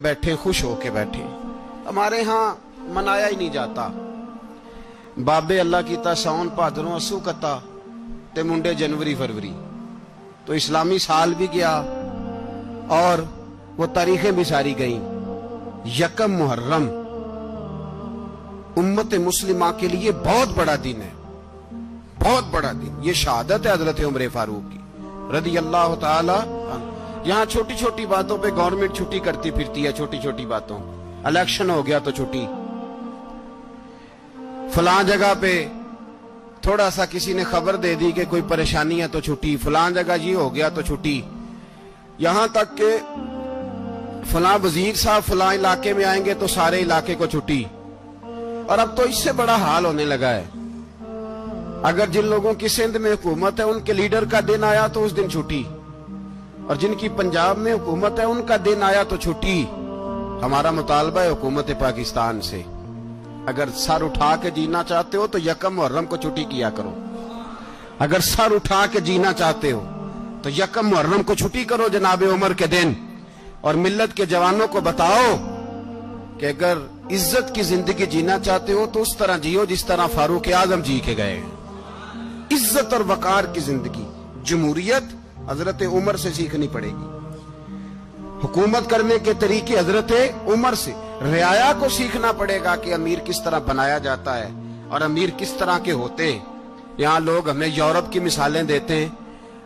बैठे, खुश होके बैठे। हमारे यहाँ मनाया ही नहीं जाता। बाबे अल्लाह कीता साउन भादरों असू कता ते मुंडे जनवरी फरवरी। तो इस्लामी साल भी गया और वो तारीखें भी सारी गई। यकम मुहर्रम उम्मत मुस्लिमा के लिए बहुत बड़ा दिन है, बहुत बड़ा दिन। ये शहादत है हजरत उमर फारूक की रदी अल्लाह ताला। यहाँ छोटी छोटी बातों पे गवर्नमेंट छुट्टी करती फिरती है, छोटी छोटी बातों। इलेक्शन हो गया तो छुट्टी, फलां जगह पे थोड़ा सा किसी ने खबर दे दी कि कोई परेशानी है तो छुट्टी, फलां जगह ये हो गया तो छुट्टी। यहां तक के फलां वजीर साहब फलां इलाके में आएंगे तो सारे इलाके को छुट्टी। और अब तो इससे बड़ा हाल होने लगा है, अगर जिन लोगों की सिंध में हुकूमत है उनके लीडर का दिन आया तो उस दिन छुट्टी, और जिनकी पंजाब में हुकूमत है उनका दिन आया तो छुट्टी। हमारा मुतालबा है हुकूमत पाकिस्तान से, अगर सर उठा के जीना चाहते हो तो यकम मुहर्रम को छुट्टी किया करो। अगर सर उठा के जीना चाहते हो तो यकम मुहर्रम को छुट्टी करो जनाबे उमर के दिन। और मिल्लत के जवानों को बताओ कि अगर इज्जत की जिंदगी जीना चाहते हो तो उस तरह जियो जिस तरह फारूक आजम जी के गए। इज्जत और वकार की जिंदगी, जमहूरियत हजरत उमर से सीखनी पड़ेगी। हुकूमत करने के तरीके हजरत उमर से, रियाया को सीखना पड़ेगा कि अमीर किस तरह बनाया जाता है और अमीर किस तरह के होते हैं। यहाँ लोग हमें यूरोप की मिसालें देते हैं,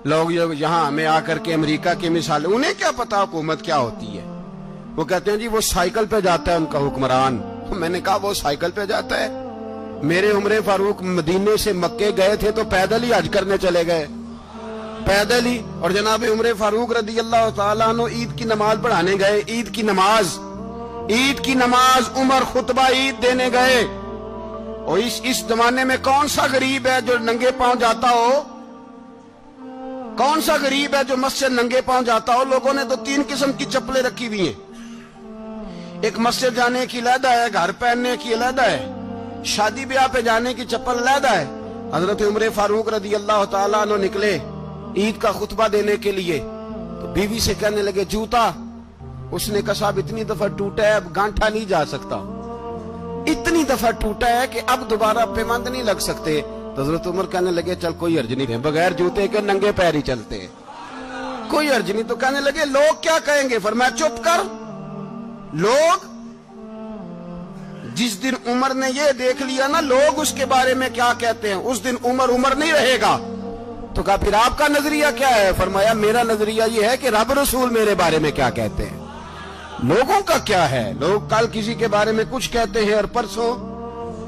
लोग यहाँ हमें आकर के अमेरिका की मिसालें, उन्हें क्या पता हुकूमत क्या होती है। वो कहते हैं जी वो साइकिल पे जाता है उनका हुक्मरान। मैंने कहा वो साइकिल पे जाता है? मेरे उमर फारूक मदीने से मक्के गए थे तो पैदल ही हज करने चले गए, पैदल ही। और जनाब उमर फारूक रदी अल्लाह ताला अन्हु ईद की नमाज पढ़ाने गए। ईद की नमाज उमर खुतबा ईद देने गए। और इस जमाने में कौन सा गरीब है जो नंगे पांव जाता हो? कौन सा गरीब है जो मस्जिद नंगे पांव जाता हो? लोगों ने तो 3 किस्म की चप्पलें रखी हुई हैं। एक मस्जिद जाने की अलहदा है, घर पहनने की अलहदा है, शादी ब्याह पे जाने की चप्पल अलहदा है। हजरत उमर फारूक रदी अल्लाह ताला अन्हु निकले ईद का खुतबा देने के लिए, तो बीवी से कहने लगे जूता। उसने कहा साहब इतनी दफा टूटा है अब गांठा नहीं जा सकता, इतनी दफा टूटा है कि अब दोबारा पेमंद नहीं लग सकते। तो हजरत उमर कहने लगे चल कोई अर्ज नहीं है, बगैर जूते के नंगे पैर ही चलते, कोई अर्ज नहीं। तो कहने लगे लोग क्या कहेंगे? फरमाया चुप कर। लोग, जिस दिन उमर ने ये देख लिया ना लोग उसके बारे में क्या कहते हैं, उस दिन उमर उमर नहीं रहेगा। तो कहा फिर आपका नजरिया क्या है? फरमाया मेरा नजरिया ये है कि रब रसूल मेरे बारे में क्या कहते हैं। लोगों का क्या है? लोग कल किसी के बारे में कुछ कहते हैं और परसों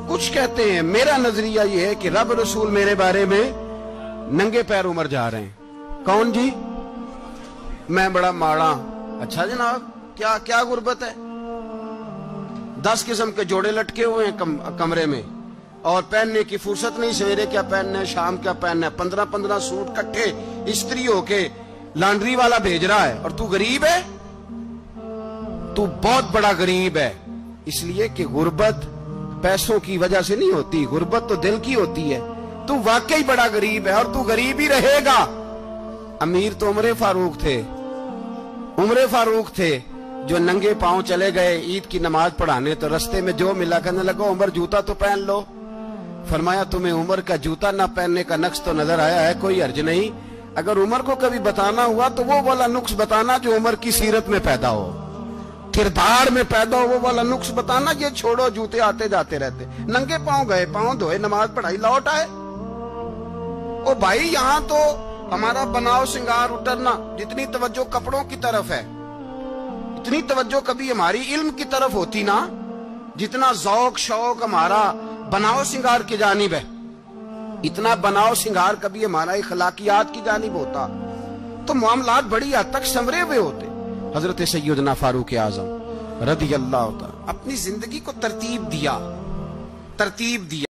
कुछ कहते हैं। मेरा नजरिया ये है कि रब रसूल मेरे बारे में नंगे पैर उमर जा रहे हैं। कौन जी? मैं बड़ा माड़ा। अच्छा जनाब क्या क्या गुर्बत है? 10 किस्म के जोड़े लटके हुए हैं कमरे में और पहनने की फुर्सत नहीं। सवेरे क्या पहनना है, शाम क्या पहनना है, 15-15 सूट इकट्ठे इस्त्री होके लॉन्ड्री वाला भेज रहा है। और तू गरीब है, तू बहुत बड़ा गरीब है। इसलिए कि गुर्बत पैसों की वजह से नहीं होती, गुर्बत तो दिल की होती है। तू वाकई बड़ा गरीब है और तू गरीब ही रहेगा। अमीर तो उमर फारूक थे जो नंगे पांव चले गए ईद की नमाज पढ़ाने। तो रस्ते में जो मिला कहने लगा उमर जूता तो पहन लो। फरमाया तुम्हें उमर का जूता ना पहनने का नक्श तो नजर आया है, कोई अर्ज नहीं। अगर उमर को कभी बताना हुआ तो वो वाला नुक्स बताना जो उमर की सीरत में पैदा हो, किरदार में पैदा हो, वो वाला नुक्स बताना। ये छोड़ो जूते आते जाते रहते, नंगे पांव गए, पांव धोए, नमाज पढ़ाई, लौट आए। ओ भाई यहाँ तो हमारा बनाव श्रृंगार उतरना, जितनी तवज्जो कपड़ों की तरफ है इतनी तवज्जो कभी हमारी इल्म की तरफ होती ना, जितना ज़ौक शौक हमारा बनाव श्रृंगार की जानिब है, इतना बनाव श्रृंगार कभी हमारा इखलाकियात की जानिब होता तो मामलात बड़ी हद तक संवरे हुए होते। हजरत सैयदना फारूक आजम रदी अल्लाह ताला अपनी जिंदगी को तरतीब दिया।